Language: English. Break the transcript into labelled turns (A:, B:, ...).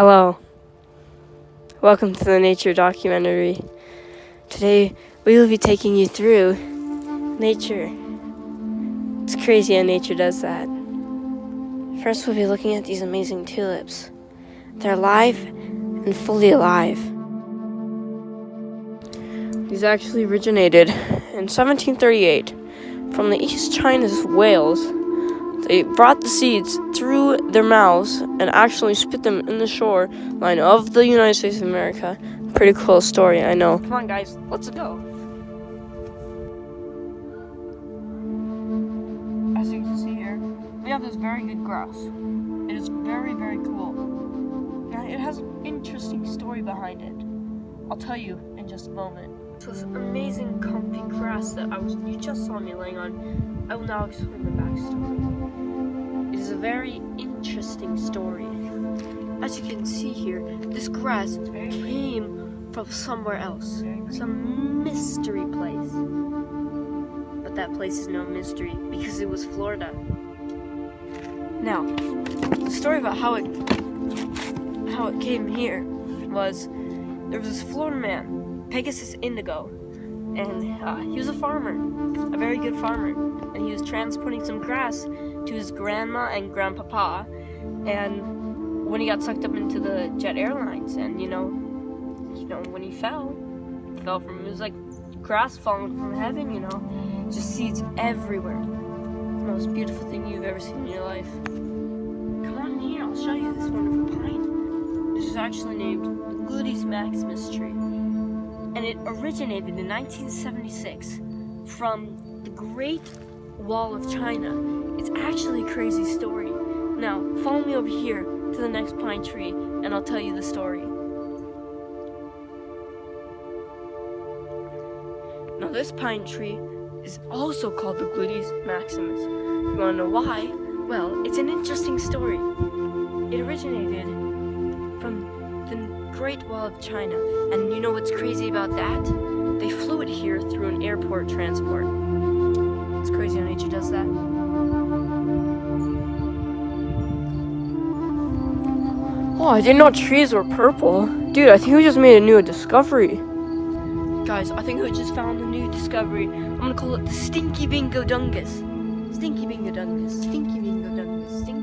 A: Hello. Welcome to the nature documentary. Today we will be taking you through nature. It's crazy how nature does that. First we'll be looking at these amazing tulips. They're alive and fully alive. These actually originated in 1738 from the East China's whales. They brought the seeds through their mouths and actually spit them in the shoreline of the United States of America. Pretty cool story, I know. Come on, guys, let's go. As you can see here, we have this very good grass. It is very, very cool. Now, it has an interesting story behind it. I'll tell you in just a moment. So this amazing comfy grass that you just saw me laying on, I will now explain the backstory. It is a very interesting story. As you can see here, this grass came from somewhere else, some mystery place. But that place is no mystery because it was Florida. Now, the story about how it came here was there was this Florida man, Pegasus Indigo, and he was a farmer, a very good farmer, and he was transporting some grass to his grandma and grandpapa, and when he got sucked up into the jet airlines, and when he fell from, it was like grass falling from heaven, just seeds everywhere. The most beautiful thing you've ever seen in your life. Come on here, I'll show you this wonderful pine. This is actually named the Gluteus maximus tree. And it originated in 1976 from the Great Wall of China. It's actually a crazy story. Now, follow me over here to the next pine tree, and I'll tell you the story. Now, this pine tree is also called the Gluteus maximus. You want to know why? Well, it's an interesting story. It originated from the Great Wall of China. And you know what's crazy about that? They flew it here through an airport transport. It's crazy how nature does that. Oh, I didn't know trees were purple. Dude, I think we just made a new discovery. Guys, I think we just found a new discovery. I'm gonna call it the Stinky Bingo Dungus. Stinky Bingo Dungus. Stinky Bingo Dungus. Stinky